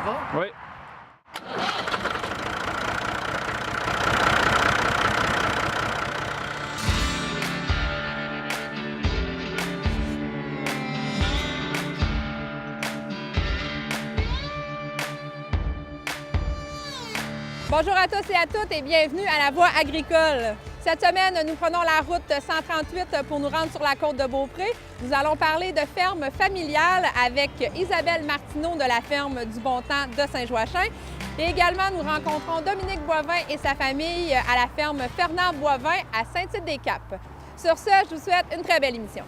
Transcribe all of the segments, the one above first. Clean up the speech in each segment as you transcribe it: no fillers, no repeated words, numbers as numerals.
y va? Oui. Bonjour à tous et à toutes et bienvenue à la Voie agricole. Cette semaine, nous prenons la route 138 pour nous rendre sur la côte de Beaupré. Nous allons parler de ferme familiale avec Isabelle Martineau de la ferme du Bon Temps de Saint-Joachim. Et également, nous rencontrons Dominique Boivin et sa famille à la ferme Fernand Boivin à Saint-Tite-des-Caps. Sur ce, je vous souhaite une très belle émission.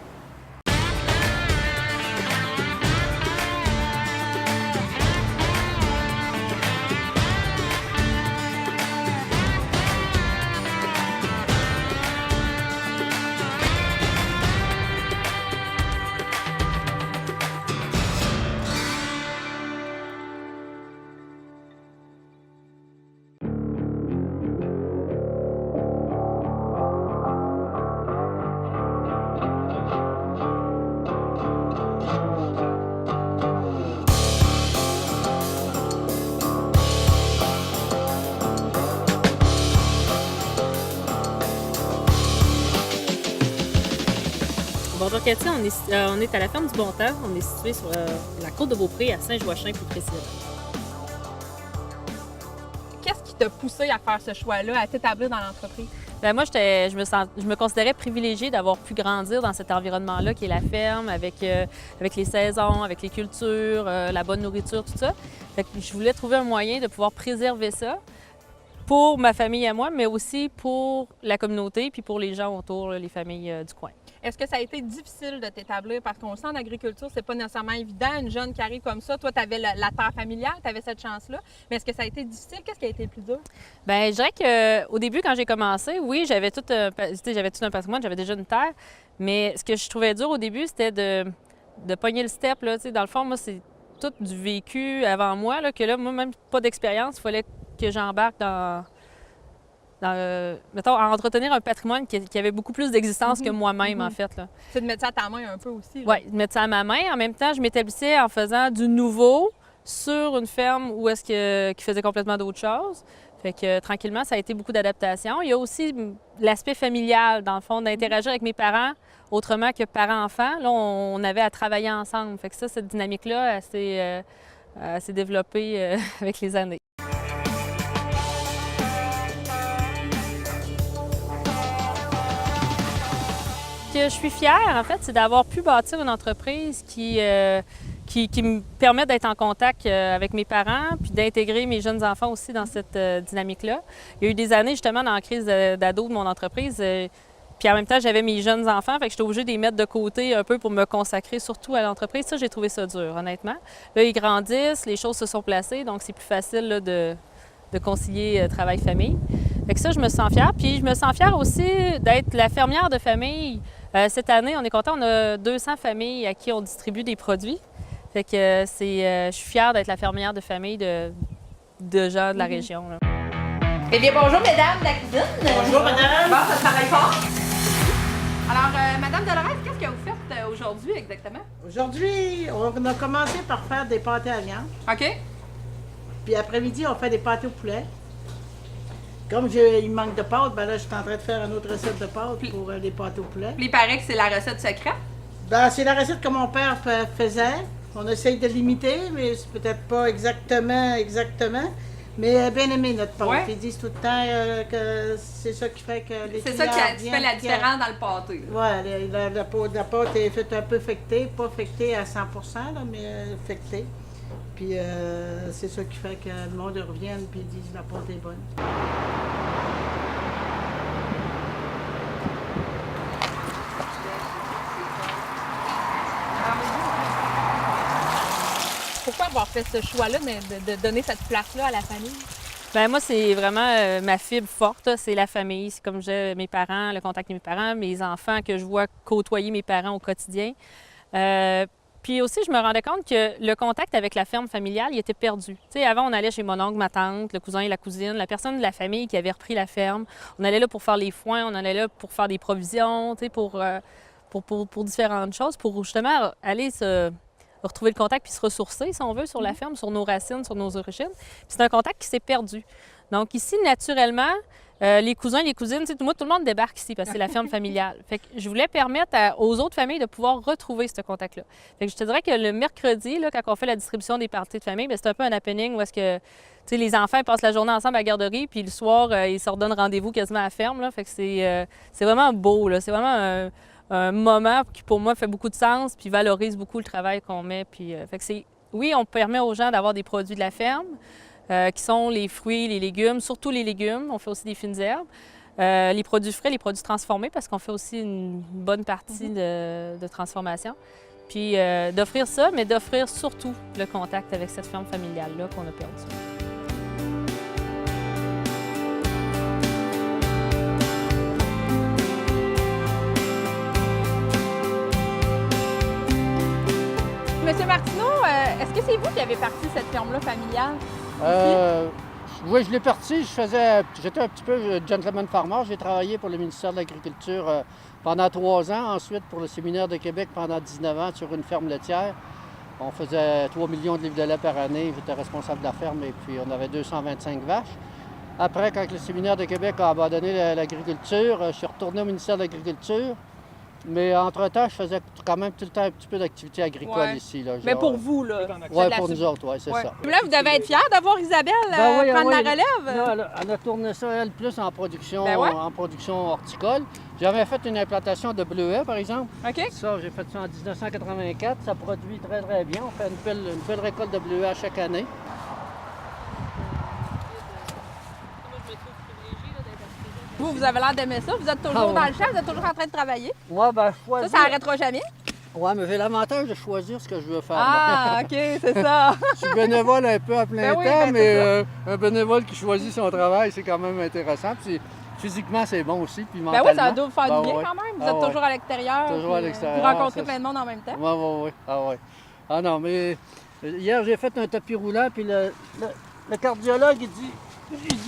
Bonjour Cathy, on est à la ferme du Bon Temps. On est situé sur la côte de Beaupré à Saint-Joachim plus précisément. Qu'est-ce qui t'a poussé à faire ce choix-là, à t'établir dans l'entreprise? Bien, moi, je me considérais privilégiée d'avoir pu grandir dans cet environnement-là qui est la ferme, avec les saisons, avec les cultures, la bonne nourriture, tout ça. Fait que je voulais trouver un moyen de pouvoir préserver ça pour ma famille à moi, mais aussi pour la communauté puis pour les gens autour, là, les familles du coin. Est-ce que ça a été difficile de t'établir? Parce qu'on le sent en agriculture, c'est pas nécessairement évident. Une jeune qui arrive comme ça, toi, tu avais la terre familiale, tu avais cette chance-là. Mais est-ce que ça a été difficile? Qu'est-ce qui a été le plus dur? Bien, je dirais qu'au début, quand j'ai commencé, oui, j'avais tout un patrimoine, j'avais déjà une terre. Mais ce que je trouvais dur au début, c'était de pogner le step. Là, dans le fond, moi, c'est tout du vécu avant moi, là, que là, moi, même pas d'expérience, il fallait que j'embarque mettons, à entretenir un patrimoine qui avait beaucoup plus d'existence que moi-même, en fait. C'est de mettre ça à ta main un peu aussi. Oui, de mettre ça à ma main. En même temps, je m'établissais en faisant du nouveau sur une ferme qui faisait complètement d'autres choses. Fait que tranquillement, ça a été beaucoup d'adaptation. Il y a aussi l'aspect familial, dans le fond, d'interagir avec mes parents autrement que parents-enfants. Là, on avait à travailler ensemble. Fait que ça, cette dynamique-là, elle s'est développée avec les années. Ce que je suis fière, en fait, c'est d'avoir pu bâtir une entreprise qui me permet d'être en contact avec mes parents puis d'intégrer mes jeunes enfants aussi dans cette dynamique-là. Il y a eu des années, justement, dans la crise d'ado de mon entreprise, puis en même temps, j'avais mes jeunes enfants, fait que j'étais obligée de les mettre de côté un peu pour me consacrer surtout à l'entreprise. Ça, j'ai trouvé ça dur, honnêtement. Là, ils grandissent, les choses se sont placées, donc c'est plus facile là, de concilier travail-famille. Fait que ça, je me sens fière. Puis je me sens fière aussi d'être la fermière de famille. Cette année, on est content, on a 200 familles à qui on distribue des produits. Fait que je suis fière d'être la fermière de famille de gens de la région. Là. Eh bien, bonjour, mesdames de la cuisine. Bonjour, madame. Bon, ça travaille fort. Alors, madame Dolores, qu'est-ce que vous faites aujourd'hui exactement? Aujourd'hui, on a commencé par faire des pâtés à viande. OK. Puis après-midi, on fait des pâtés au poulet. Comme il manque de pâtes, ben là, je suis en train de faire une autre recette de pâtes pour les pâtés au poulet. Puis il paraît que c'est la recette secrète. Ben, c'est la recette que mon père faisait. On essaye de l'imiter, mais c'est peut-être pas exactement. Mais bien aimé notre pâte. Ouais. Ils disent tout le temps que c'est ça qui fait que les C'est ça clients qui fait la différence dans le pâté. Oui, la pâte est faite un peu fectée, pas fectée à 100%, là, mais fectée. Puis c'est ça qui fait que le monde revienne et disent la pâte est bonne. Pourquoi avoir fait ce choix-là de donner cette place-là à la famille? Bien, moi, c'est vraiment ma fibre forte, c'est la famille. C'est comme j'ai mes parents, le contact avec mes parents, mes enfants que je vois côtoyer mes parents au quotidien. Puis aussi, je me rendais compte que le contact avec la ferme familiale, il était perdu. Tu sais, avant, on allait chez mon oncle, ma tante, le cousin et la cousine, la personne de la famille qui avait repris la ferme. On allait là pour faire les foins, on allait là pour faire des provisions, tu sais, pour différentes choses, pour justement aller se retrouver le contact puis se ressourcer, si on veut, sur la ferme, sur nos racines, sur nos origines. Puis c'est un contact qui s'est perdu. Donc ici, naturellement, les cousins, les cousines, moi, tout le monde débarque ici parce que c'est la ferme familiale. Fait que je voulais permettre aux autres familles de pouvoir retrouver ce contact-là. Fait que je te dirais que le mercredi, là, quand on fait la distribution des parties de famille, c'est un peu un happening où est-ce que les enfants passent la journée ensemble à la garderie, puis le soir, ils se redonnent rendez-vous quasiment à la ferme. Là. Fait que c'est vraiment beau. C'est vraiment un moment qui, pour moi, fait beaucoup de sens puis valorise beaucoup le travail qu'on met. Puis, fait que oui, on permet aux gens d'avoir des produits de la ferme. Qui sont les fruits, les légumes, surtout les légumes. On fait aussi des fines herbes. Les produits frais, les produits transformés, parce qu'on fait aussi une bonne partie de transformation. Puis d'offrir ça, mais d'offrir surtout le contact avec cette ferme familiale-là qu'on a perdue. Monsieur Martineau, est-ce que c'est vous qui avez parti cette ferme-là familiale? Oui, je l'ai parti. J'étais un petit peu gentleman farmer. J'ai travaillé pour le ministère de l'Agriculture pendant 3 ans. Ensuite, pour le Séminaire de Québec pendant 19 ans sur une ferme laitière. On faisait 3 millions de livres de lait par année. J'étais responsable de la ferme et puis on avait 225 vaches. Après, quand le Séminaire de Québec a abandonné l'agriculture, je suis retourné au ministère de l'Agriculture. Mais entre-temps, je faisais quand même tout le temps un petit peu d'activité agricole ici. Là. Mais pour vous, là? Oui, pour nous autres, oui, c'est ça. Là, vous devez être fiers d'avoir Isabelle prendre la relève? Là, elle a tourné ça, elle, plus en production horticole. J'avais fait une implantation de bleuets, par exemple. OK. Ça, j'ai fait ça en 1984. Ça produit très, très bien. On fait une belle récolte de bleuets à chaque année. Vous avez l'air d'aimer ça. Vous êtes toujours dans le champ, vous êtes toujours en train de travailler. Moi, ben, choisir. Ça n'arrêtera jamais. Oui, mais j'ai l'avantage de choisir ce que je veux faire. Ah, OK, c'est ça. Je suis bénévole un peu à plein temps, mais un bénévole qui choisit son travail, c'est quand même intéressant. Puis physiquement, c'est bon aussi, puis mentalement. Oui, ça doit vous faire du bien quand même. Vous êtes toujours à l'extérieur. Toujours à l'extérieur. Vous rencontrez plein de monde en même temps. Oui. Ah non, mais hier, j'ai fait un tapis roulant, puis le cardiologue, il dit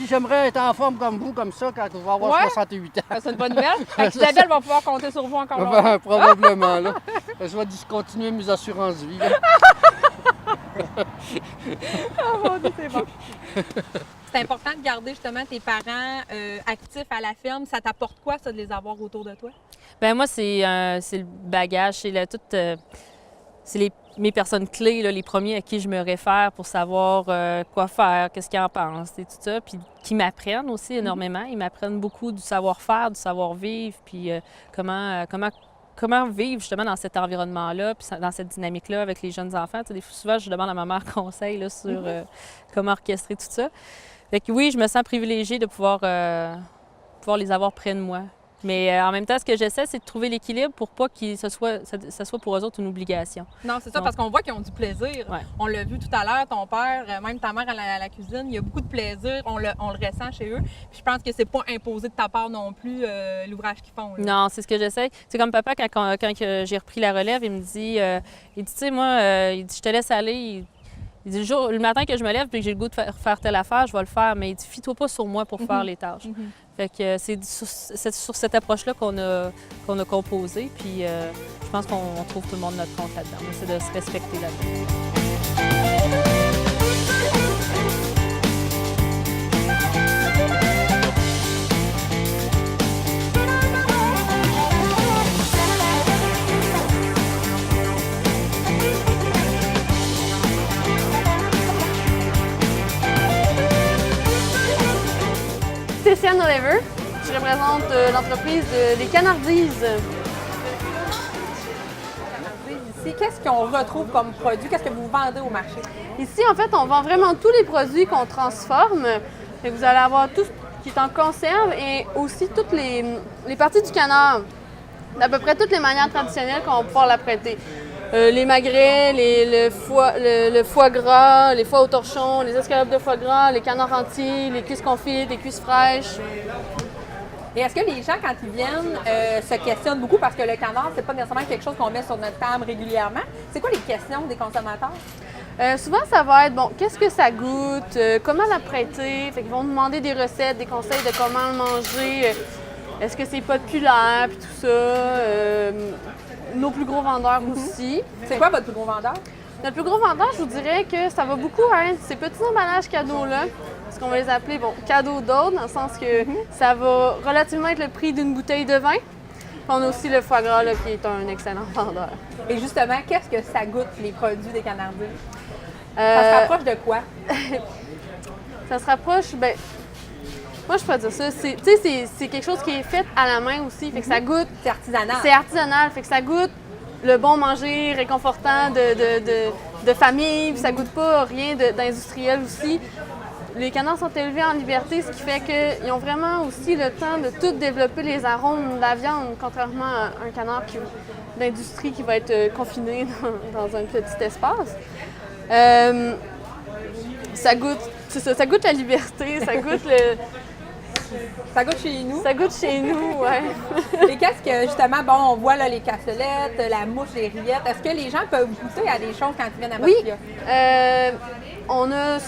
j'aimerais être en forme comme vous, comme ça, quand je vais avoir 68 ans. C'est une bonne nouvelle. Isabelle va pouvoir compter sur vous encore longtemps. Ben, probablement, là. Je vais discontinuer mes assurances vie. Oh mon Dieu, c'est bon. C'est important de garder justement tes parents actifs à la ferme. Ça t'apporte quoi, ça, de les avoir autour de toi? Bien, moi, c'est le bagage, c'est mes personnes clés, là, les premiers à qui je me réfère pour savoir quoi faire, qu'est-ce qu'ils en pensent et tout ça, puis qui m'apprennent aussi énormément. Ils m'apprennent beaucoup du savoir-faire, du savoir-vivre, puis comment vivre justement dans cet environnement-là, puis dans cette dynamique-là avec les jeunes enfants. Tu sais, souvent, je demande à ma mère conseil là, sur comment orchestrer tout ça. Fait que oui, je me sens privilégiée de pouvoir les avoir près de moi. Mais en même temps, ce que j'essaie, c'est de trouver l'équilibre pour pas que ça soit pour eux autres une obligation. Non, c'est ça, parce qu'on voit qu'ils ont du plaisir. Ouais. On l'a vu tout à l'heure, ton père, même ta mère à la cuisine, il y a beaucoup de plaisir, on le ressent chez eux. Puis je pense que c'est pas imposé de ta part non plus l'ouvrage qu'ils font. Là. Non, c'est ce que j'essaie. C'est comme papa, quand j'ai repris la relève, il me dit, tu sais, moi, il dit, je te laisse aller. Il dit, le matin que je me lève et que j'ai le goût de faire telle affaire, je vais le faire, mais il dit, fie-toi pas sur moi pour faire les tâches. Fait que c'est sur cette approche-là qu'on a composé, puis je pense qu'on trouve tout le monde notre compte là-dedans. C'est de se respecter là-dedans. Christiane Oliver. Je représente l'entreprise des Canardises. Ici, qu'est-ce qu'on retrouve comme produit? Qu'est-ce que vous vendez au marché? Ici, en fait, on vend vraiment tous les produits qu'on transforme. Et vous allez avoir tout ce qui est en conserve et aussi toutes les parties du canard. D'à peu près toutes les manières traditionnelles qu'on va pouvoir l'apprêter. Les magrets, le foie gras, les foies au torchon, les escalopes de foie gras, les canards entiers, les cuisses confites, les cuisses fraîches. Et est-ce que les gens, quand ils viennent, se questionnent beaucoup parce que le canard, c'est pas nécessairement quelque chose qu'on met sur notre table régulièrement? C'est quoi les questions des consommateurs? Souvent, ça va être, bon, qu'est-ce que ça goûte, comment l'apprêter? Fait qu'ils vont nous demander des recettes, des conseils de comment le manger. Est-ce que c'est populaire, puis tout ça. Nos plus gros vendeurs aussi. C'est quoi votre plus gros vendeur? Notre plus gros avantage, je vous dirais que ça va beaucoup à ces petits emballages cadeaux-là, parce qu'on va les appeler cadeaux d'ordre, dans le sens que ça va relativement être le prix d'une bouteille de vin. Puis on a aussi le foie gras, là, qui est un excellent vendeur. Et justement, qu'est-ce que ça goûte, les produits des Canardiers? Ça se rapproche de quoi? Ça se rapproche, moi je peux dire ça, c'est quelque chose qui est fait à la main aussi, fait que ça goûte... C'est artisanal. C'est artisanal, fait que ça goûte le bon manger réconfortant de famille, puis ça goûte pas rien d'industriel aussi. Les canards sont élevés en liberté, ce qui fait qu'ils ont vraiment aussi le temps de tout développer les arômes de la viande, contrairement à un canard d'industrie qui va être confiné dans un petit espace. Ça goûte, c'est ça goûte la liberté, ça goûte Ça goûte chez nous. Ça goûte chez nous, ouais. Et qu'est-ce que, justement, on voit là, les cassolettes, la mouche, les rillettes. Est-ce que les gens peuvent goûter à des choses quand ils viennent à Oui. Bottega? On a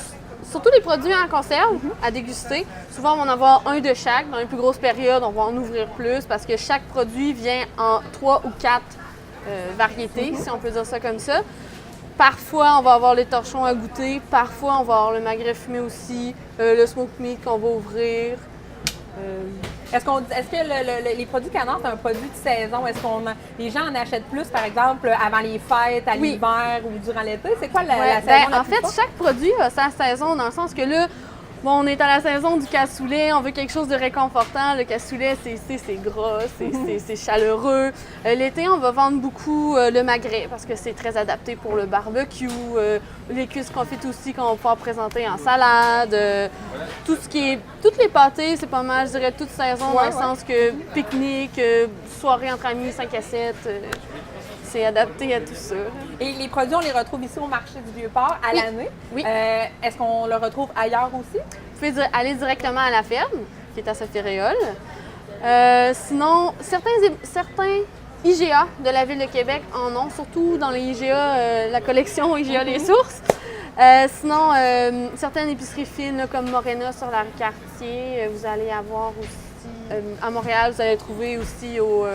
surtout les produits en conserve à déguster. Souvent, on va en avoir un de chaque. Dans les plus grosses périodes, on va en ouvrir plus parce que chaque produit vient en 3 ou 4 variétés, si on peut dire ça comme ça. Parfois, on va avoir les torchons à goûter. Parfois, on va avoir le magret fumé aussi, le smoke meat qu'on va ouvrir. Est-ce que les produits canards, c'est un produit de saison? Est-ce que les gens en achètent plus, par exemple, avant les fêtes, à l'hiver ou durant l'été? C'est quoi la saison? En fait, chaque produit a sa saison, dans le sens que là, on est à la saison du cassoulet, on veut quelque chose de réconfortant. Le cassoulet, c'est gras, c'est chaleureux. L'été, on va vendre beaucoup le magret parce que c'est très adapté pour le barbecue. Les cuisses confites aussi qu'on va pouvoir présenter en salade. Toutes les pâtés, c'est pas mal, je dirais, toute saison, dans le sens que pique-nique, soirée entre amis, 5 à 7. C'est adapté à tout ça. Et les produits, on les retrouve ici au marché du Vieux-Port à l'année. Oui. Est-ce qu'on le retrouve ailleurs aussi? Vous pouvez aller directement à la ferme, qui est à Sophie-Réole. Sinon, certains IGA de la Ville de Québec en ont, surtout dans les IGA, la collection IGA Les Sources. Sinon, certaines épiceries fines, là, comme Morena sur la rue Cartier, vous allez avoir aussi. À Montréal, vous allez trouver aussi au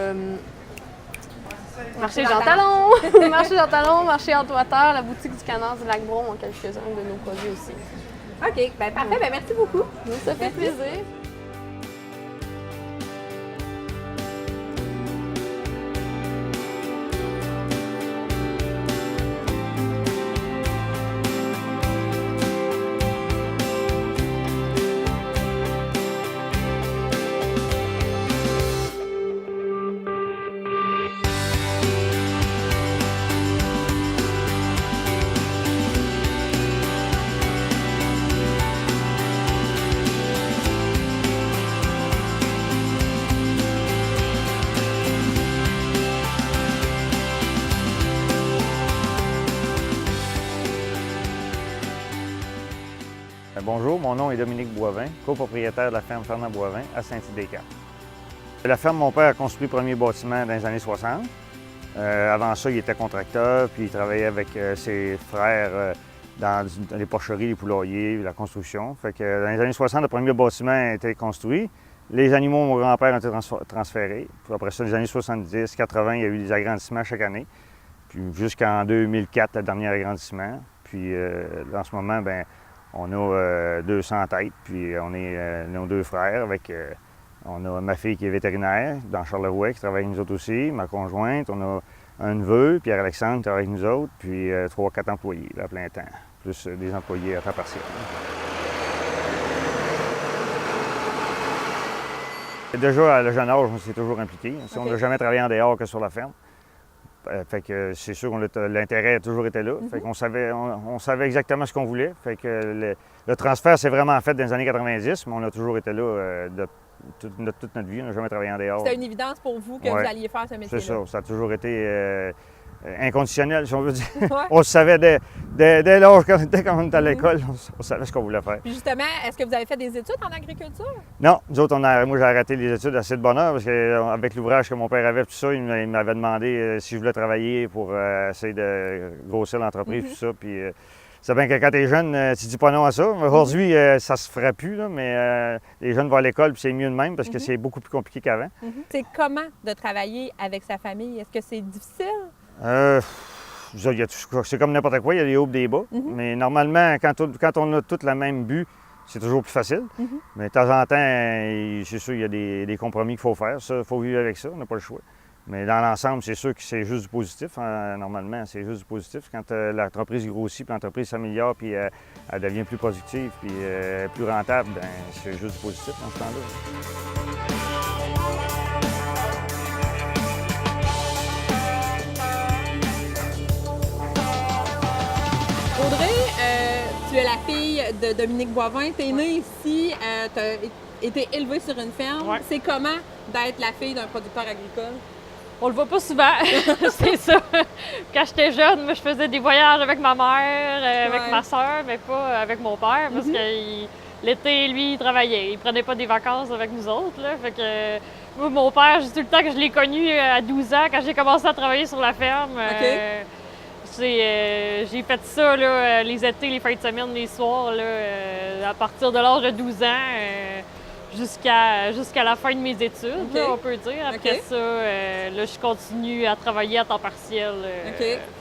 marché Jean Talon, marché Jean Talon, marché Antoine, la boutique du Canard du Lac-Brome ont quelques-uns de nos produits aussi. OK, parfait. Merci beaucoup. Ça fait plaisir. Bonjour, mon nom est Dominique Boivin, copropriétaire de la ferme Fernand Boivin à Saint-Hyacinthe. La ferme, mon père a construit le premier bâtiment dans les années 60. Avant ça, il était contracteur, puis il travaillait avec ses frères dans les porcheries, les poulaillers, la construction. Fait que dans les années 60, le premier bâtiment a été construit. Les animaux, mon grand-père, ont été transférés. Puis après ça, dans les années 70, 80, il y a eu des agrandissements chaque année. Puis jusqu'en 2004, le dernier agrandissement. Puis en ce moment, on a 200 têtes, puis on est nos deux frères. On a ma fille qui est vétérinaire dans Charlevoix, qui travaille avec nous autres aussi, ma conjointe. On a un neveu, Pierre-Alexandre, qui travaille avec nous autres, puis 3-4 employés là, à plein temps, plus des employés à temps partiel. Déjà, à le jeune âge, on s'est toujours impliqué. Okay. On n'a jamais travaillé en dehors que sur la ferme. Fait que c'est sûr que l'intérêt a toujours été là. Fait qu'on savait, on savait exactement ce qu'on voulait. Fait que le transfert s'est vraiment fait dans les années 90, mais on a toujours été là toute notre vie. On n'a jamais travaillé en dehors. C'était une évidence pour vous que vous alliez faire ce métier-là? C'est ça. Ça a toujours été inconditionnel, si on veut dire. Ouais. On le savait dès l'âge, dès qu'on était à l'école, on savait ce qu'on voulait faire. Puis justement, est-ce que vous avez fait des études en agriculture? Non, nous autres, moi j'ai arrêté les études assez de bonne heure parce qu'avec l'ouvrage que mon père avait, tout ça, il m'avait demandé si je voulais travailler pour essayer de grossir l'entreprise, tout ça. Puis c'est bien que quand t'es jeune, tu dis pas non à ça. Aujourd'hui, ça se ferait plus, là, mais les jeunes vont à l'école, puis c'est mieux de même parce que c'est beaucoup plus compliqué qu'avant. C'est comment de travailler avec sa famille? Est-ce que c'est difficile? C'est comme n'importe quoi, il y a des hauts et des bas. Mais normalement, quand on a tous le même but, c'est toujours plus facile. Mais de temps en temps, c'est sûr, il y a des compromis qu'il faut faire. Ça, il faut vivre avec ça, on n'a pas le choix. Mais dans l'ensemble, c'est sûr que c'est juste du positif. Hein. Normalement, c'est juste du positif. Quand l'entreprise grossit, puis l'entreprise s'améliore, puis elle devient plus productive, puis plus rentable, bien, c'est juste du positif dans ce temps-là. Audrey, tu es la fille de Dominique Boivin. Tu es née ici, tu as été élevée sur une ferme. Ouais. C'est comment d'être la fille d'un producteur agricole? On le voit pas souvent, c'est ça. Quand j'étais jeune, moi, je faisais des voyages avec ma mère, avec ma soeur, mais pas avec mon père, parce que l'été, lui, il travaillait. Il prenait pas des vacances avec nous autres, là. Fait que moi, mon père, je dis tout le temps que je l'ai connu à 12 ans, quand j'ai commencé à travailler sur la ferme. J'ai fait ça, là, les étés, les fins de semaine, les soirs, là, à partir de l'âge de 12 ans. Jusqu'à la fin de mes études, là, on peut dire. Après ça, là, je continue à travailler à temps partiel.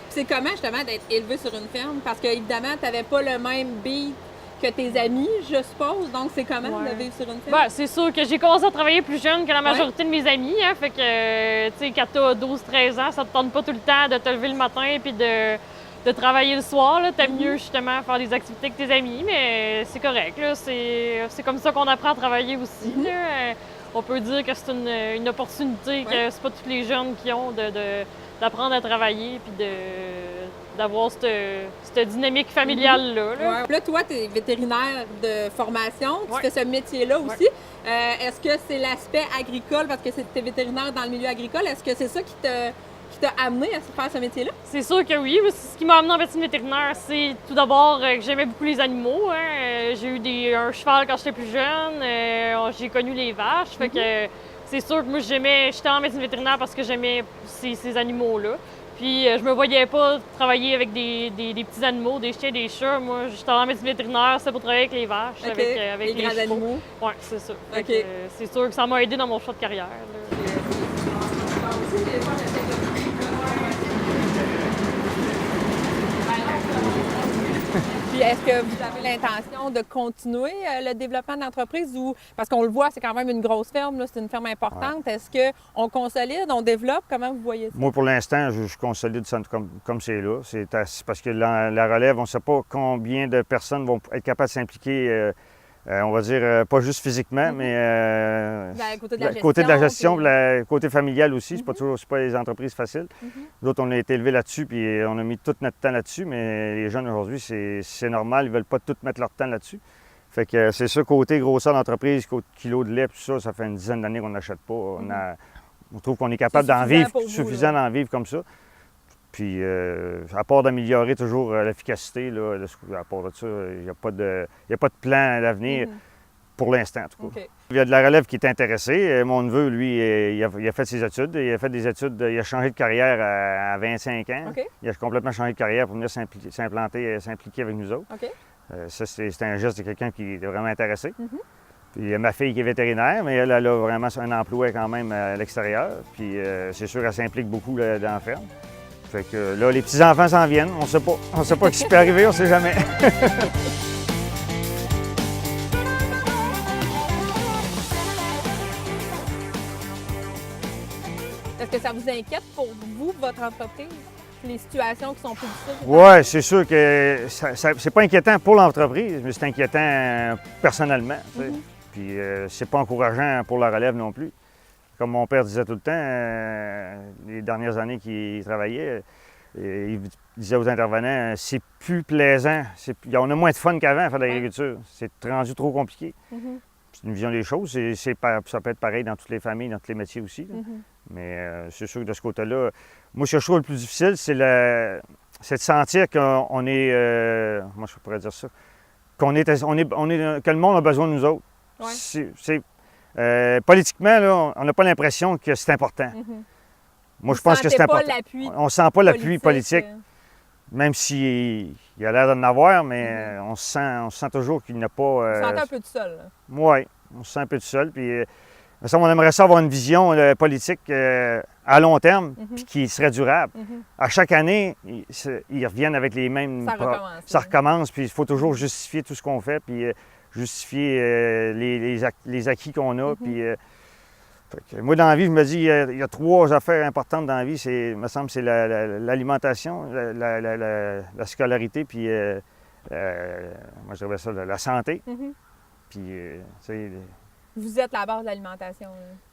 C'est comment, justement, d'être élevé sur une ferme? Parce qu'évidemment, tu n'avais pas le même beat que tes amis, je suppose. Donc, c'est comment de vivre sur une ferme? Ben, c'est sûr que j'ai commencé à travailler plus jeune que la majorité de mes amis. Hein, fait que, tu sais, quand tu as 12-13 ans, ça te tente pas tout le temps de te lever le matin et de travailler le soir. T'aimes mieux justement faire des activités avec tes amis, mais c'est correct. C'est comme ça qu'on apprend à travailler aussi. Là. On peut dire que c'est une opportunité que c'est pas tous les jeunes qui ont d'apprendre à travailler puis d'avoir cette dynamique familiale-là. Là. Là, toi, tu es vétérinaire de formation, tu fais ce métier-là aussi. Est-ce que c'est l'aspect agricole, parce que tu es vétérinaire dans le milieu agricole, est-ce que c'est ça qui t'a amené à faire ce métier-là? C'est sûr que oui. Ce qui m'a amené en médecine vétérinaire, c'est tout d'abord que j'aimais beaucoup les animaux. Hein. J'ai eu un cheval quand j'étais plus jeune. J'ai connu les vaches. Fait que c'est sûr que moi, j'étais en médecine vétérinaire parce que j'aimais ces animaux-là. Puis je me voyais pas travailler avec des petits animaux, des chiens, des chats. Moi, j'étais en médecine vétérinaire, c'est pour travailler avec les vaches, avec les grands chevaux. animaux. Oui, c'est ça. C'est sûr que ça m'a aidé dans mon choix de carrière. Là. Puis est-ce que vous avez l'intention de continuer le développement de l'entreprise ou parce qu'on le voit, c'est quand même une grosse ferme, là, c'est une ferme importante. Est-ce qu'on consolide, on développe? Comment vous voyez ça? Moi, pour l'instant, je consolide ça comme c'est là. C'est parce que la relève, on ne sait pas combien de personnes vont être capables de s'impliquer, on va dire, pas juste physiquement, mais côté de la gestion, le côté familial aussi. C'est pas les entreprises faciles. D'autres, on a été élevés là-dessus, puis on a mis tout notre temps là-dessus, mais les jeunes aujourd'hui, c'est normal, ils ne veulent pas tout mettre leur temps là-dessus. Fait que c'est ça, côté grosseur d'entreprise, côté kilo de lait, tout ça, ça fait une dizaine d'années qu'on n'achète pas. On trouve qu'on est capable d'en vivre, suffisant d'en vivre comme ça. Puis, à part d'améliorer toujours l'efficacité, là, à part de ça, il n'y a pas de plan d'avenir pour l'instant, en tout cas. Il y a de la relève qui est intéressée. Mon neveu, lui, il a fait ses études. Il a fait des études, il a changé de carrière à 25 ans. Il a complètement changé de carrière pour venir s'impliquer avec nous autres. Ça, c'est un geste de quelqu'un qui est vraiment intéressé. Puis il y a ma fille qui est vétérinaire, mais elle a vraiment un emploi quand même à l'extérieur. Puis c'est sûr qu'elle s'implique beaucoup là, dans la ferme. Fait que là, les petits-enfants s'en viennent. On sait pas ce qui peut arriver, on sait jamais. Est-ce que ça vous inquiète pour vous, votre entreprise, les situations qui sont plus difficiles? Oui, c'est sûr que c'est pas inquiétant pour l'entreprise, mais c'est inquiétant personnellement. Puis c'est pas encourageant pour la relève non plus. Comme mon père disait tout le temps, les dernières années qu'il travaillait, il disait aux intervenants, c'est plus plaisant, on a moins de fun qu'avant à faire de l'agriculture. C'est rendu trop compliqué. C'est une vision des choses. Ça peut être pareil dans toutes les familles, dans tous les métiers aussi. Mais c'est sûr que de ce côté-là, moi, ce que je trouve le plus difficile, c'est de sentir qu'on est, comment je pourrais dire ça, que le monde a besoin de nous autres. Politiquement, là, on n'a pas l'impression que c'est important. Moi, je pense que c'est important. On ne sent pas l'appui politique, même s'il y a l'air d'en avoir, mais on se sent toujours qu'il n'y a pas... On se sent un peu tout seul. Oui, on se sent un peu tout seul. Puis Ça, on aimerait ça avoir une vision politique à long terme, puis qui serait durable. À chaque année, ils reviennent avec les mêmes... Ça recommence, puis il faut toujours justifier tout ce qu'on fait, puis justifier les acquis qu'on a. Puis, moi, dans la vie, je me dis, il y a 3 affaires importantes dans la vie. Il me semble que c'est l'alimentation, la scolarité, puis moi, je dirais ça, la santé. Puis, tu sais... Vous êtes la base de l'alimentation.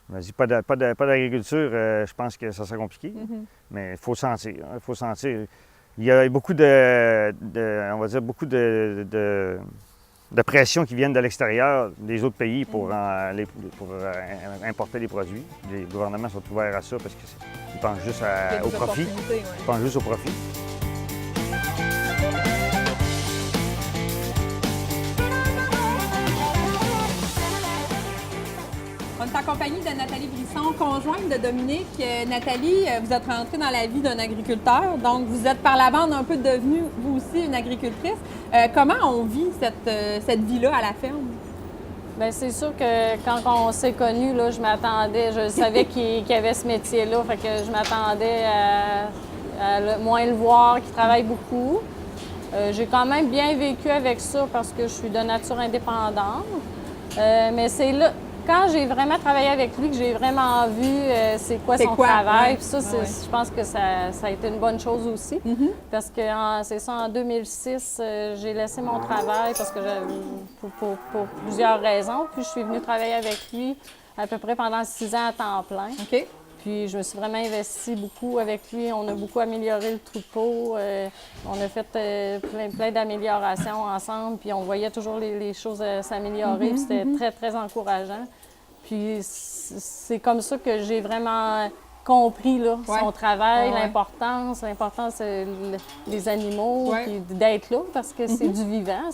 Je me dis, pas d'agriculture, je pense que ça serait compliqué. Mais il faut sentir. Il faut sentir. Il y a beaucoup on va dire, beaucoup de pression qui viennent de l'extérieur, des autres pays pour importer les produits. Les gouvernements sont ouverts à ça parce qu'ils pensent juste au profit. Ils pensent juste au profit. On est en compagnie de Nathalie Brisson, conjointe de Dominique. Nathalie, vous êtes rentrée dans la vie d'un agriculteur, donc vous êtes par la bande un peu devenue, vous aussi, une agricultrice. Comment on vit cette vie-là à la ferme? Bien, c'est sûr que quand on s'est connus, là, je m'attendais, je savais qu'il y avait ce métier-là, fait que je m'attendais à moins le voir, qu'il travaille beaucoup. J'ai quand même bien vécu avec ça parce que je suis de nature indépendante. Mais c'est là... Quand j'ai vraiment travaillé avec lui, que j'ai vraiment vu c'est quoi son travail, puis ça, je pense que ça a été une bonne chose aussi. Parce que c'est ça, en 2006, j'ai laissé mon travail parce que pour plusieurs raisons. Puis je suis venue travailler avec lui à peu près pendant 6 ans à temps plein. OK. Puis je me suis vraiment investie beaucoup avec lui. On a beaucoup amélioré le troupeau. On a fait plein d'améliorations ensemble. Puis on voyait toujours les choses s'améliorer. Puis c'était très, très encourageant. Puis c'est comme ça que j'ai vraiment compris là, son travail, l'importance des animaux, puis d'être là parce que c'est du vivant.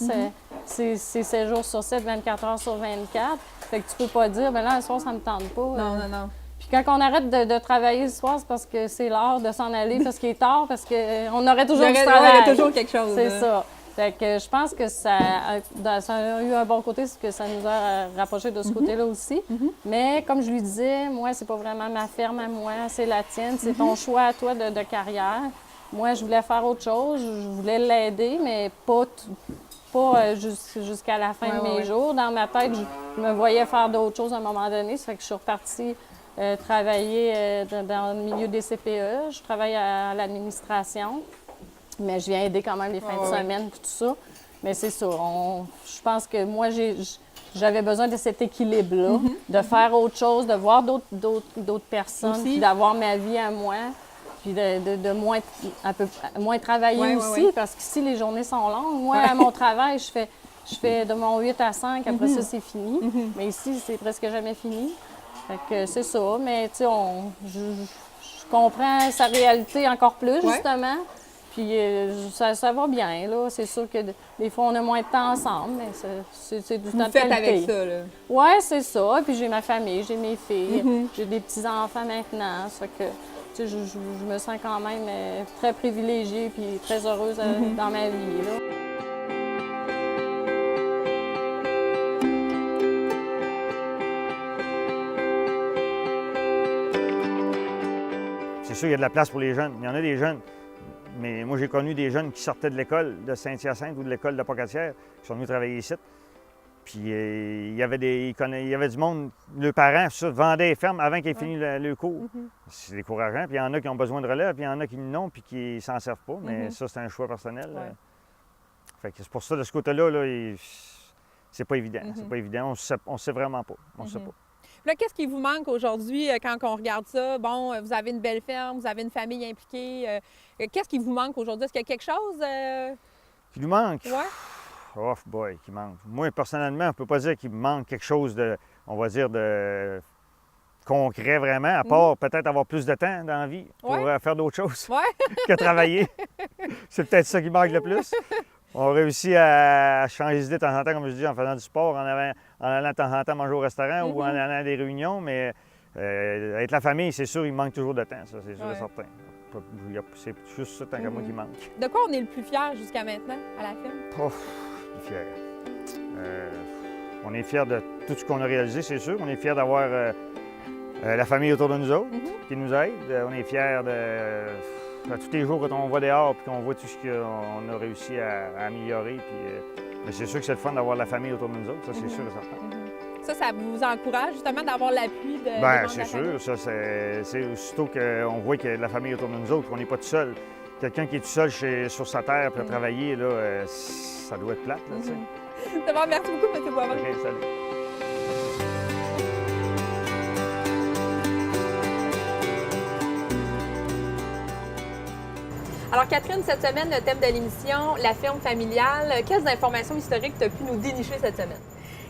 C'est 7 jours sur 7, 24 heures sur 24. Fait que tu peux pas dire, bien là, le soir, ça me tente pas. Non. Puis quand on arrête de travailler le soir, c'est parce que c'est l'heure de s'en aller, parce qu'il est tard, parce qu'on aurait toujours du travail. Il y a toujours quelque chose. C'est ça. Fait que je pense que ça a eu un bon côté, c'est que ça nous a rapprochés de ce côté-là aussi. Mais comme je lui disais, moi, c'est pas vraiment ma ferme à moi, c'est la tienne, c'est ton choix à toi de carrière. Moi, je voulais faire autre chose, je voulais l'aider, mais pas jusqu'à la fin de mes jours. Dans ma tête, je me voyais faire d'autres choses à un moment donné. Ça fait que je suis repartie travailler dans le milieu des CPE. Je travaille à l'administration, mais je viens aider quand même les fins de semaine et tout ça. Mais c'est ça. Je pense que moi, j'avais besoin de cet équilibre-là, de faire autre chose, de voir d'autres personnes, puis d'avoir ma vie à moi. Puis de moins travailler aussi, parce qu'ici, les journées sont longues. Moi, à mon travail, je fais de mon 8 à 5, après ça, c'est fini. Mais ici, c'est presque jamais fini. Fait que c'est ça. Mais tu sais, je comprends sa réalité encore plus, justement. Puis ça va bien, là. C'est sûr que des fois, on a moins de temps ensemble, mais c'est du temps de qualité. Vous faites avec ça, là? Oui, c'est ça. Puis j'ai ma famille, j'ai mes filles, j'ai des petits-enfants maintenant. Ça fait que... Je me sens quand même très privilégiée et très heureuse dans ma vie. Là. C'est sûr, il y a de la place pour les jeunes. Il y en a des jeunes. Mais moi, j'ai connu des jeunes qui sortaient de l'école de Saint-Hyacinthe ou de l'école de Pocatière, qui sont venus travailler ici. Puis il y avait du monde, leurs parents, ça, vendaient les fermes avant qu'ils aient fini le cours. C'est décourageant. Puis il y en a qui ont besoin de relève, puis il y en a qui n'ont, puis qui ne s'en servent pas. Mais ça, c'est un choix personnel. Fait que c'est pour ça, de ce côté-là, c'est pas évident. C'est pas évident. On sait vraiment pas. On sait pas. Là, qu'est-ce qui vous manque aujourd'hui quand on regarde ça? Bon, vous avez une belle ferme, vous avez une famille impliquée. Qu'est-ce qui vous manque aujourd'hui? Est-ce qu'il y a quelque chose? Qui nous manque? Oui. Oh boy, qui manque. Moi, personnellement, on ne peut pas dire qu'il me manque quelque chose de, on va dire, de concret vraiment, à part peut-être avoir plus de temps dans la vie pour faire d'autres choses que travailler. C'est peut-être ça qui manque le plus. On réussit à changer d'idée de temps en temps, comme je dis, en faisant du sport, en allant de temps en temps manger au restaurant ou en allant à des réunions, mais avec la famille, c'est sûr, il manque toujours de temps, ça, c'est sûr et certain. C'est juste ça, tant qu'à moi, qui manque. De quoi on est le plus fier jusqu'à maintenant à la ferme? Oh, je suis fier. On est fiers de tout ce qu'on a réalisé, c'est sûr. On est fiers d'avoir La famille autour de nous autres qui nous aide. On est fiers de tous les jours quand on va dehors et qu'on voit tout ce qu'on a réussi à améliorer. Mais c'est sûr que c'est le fun d'avoir la famille autour de nous autres, ça c'est sûr et certain. Ça vous encourage justement d'avoir l'appui de Bien, membres de c'est la famille? sûr. Ça, c'est aussitôt qu'on voit qu'il y a de la famille autour de nous autres, qu'on n'est pas tout seul. Quelqu'un qui est tout seul sur sa terre pour travailler, là, ça doit être plate. Là, tu sais. C'est bon, merci beaucoup, M. Boivin. OK, salut. Alors Catherine, cette semaine, le thème de l'émission, la ferme familiale. Quelles informations historiques tu as pu nous dénicher cette semaine?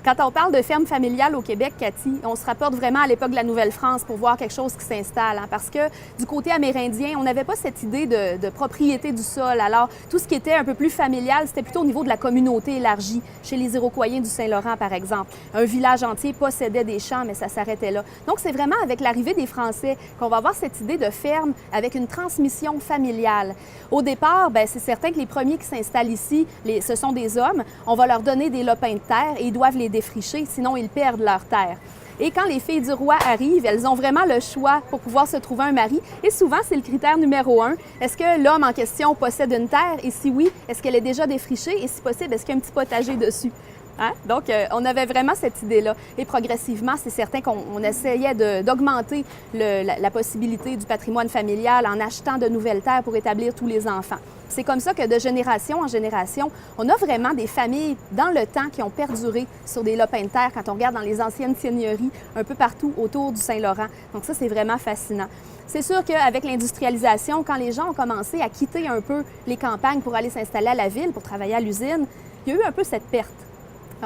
Quand on parle de ferme familiale au Québec, Cathy, on se rapporte vraiment à l'époque de la Nouvelle-France pour voir quelque chose qui s'installe. Parce que du côté amérindien, on n'avait pas cette idée de propriété du sol. Alors, tout ce qui était un peu plus familial, c'était plutôt au niveau de la communauté élargie, chez les Iroquois du Saint-Laurent, par exemple. Un village entier possédait des champs, mais ça s'arrêtait là. Donc, c'est vraiment avec l'arrivée des Français qu'on va avoir cette idée de ferme avec une transmission familiale. Au départ, bien, c'est certain que les premiers qui s'installent ici, ce sont des hommes. On va leur donner des lopins de terre et ils doivent les défricher, sinon ils perdent leur terre. Et quand les filles du roi arrivent, elles ont vraiment le choix pour pouvoir se trouver un mari. Et souvent, c'est le critère numéro 1. Est-ce que l'homme en question possède une terre? Et si oui, est-ce qu'elle est déjà défrichée? Et si possible, est-ce qu'il y a un petit potager dessus? Hein? Donc, on avait vraiment cette idée-là. Et progressivement, c'est certain qu'on essayait d'augmenter la possibilité du patrimoine familial en achetant de nouvelles terres pour établir tous les enfants. C'est comme ça que de génération en génération, on a vraiment des familles dans le temps qui ont perduré sur des lopins de terre quand on regarde dans les anciennes seigneuries un peu partout autour du Saint-Laurent. Donc ça, c'est vraiment fascinant. C'est sûr qu'avec l'industrialisation, quand les gens ont commencé à quitter un peu les campagnes pour aller s'installer à la ville, pour travailler à l'usine, il y a eu un peu cette perte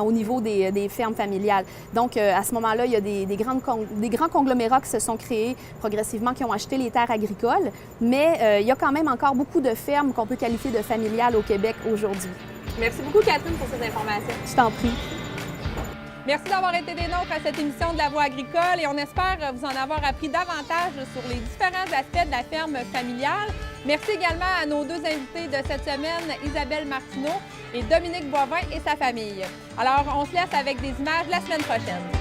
au niveau des fermes familiales. Donc, à ce moment-là, il y a des grands conglomérats qui se sont créés progressivement, qui ont acheté les terres agricoles, mais il y a quand même encore beaucoup de fermes qu'on peut qualifier de familiales au Québec aujourd'hui. Merci beaucoup, Catherine, pour ces informations. Je t'en prie. Merci d'avoir été des nôtres à cette émission de La Voix agricole et on espère vous en avoir appris davantage sur les différents aspects de la ferme familiale. Merci également à nos deux invités de cette semaine, Isabelle Martineau et Dominique Boivin et sa famille. Alors, on se laisse avec des images la semaine prochaine.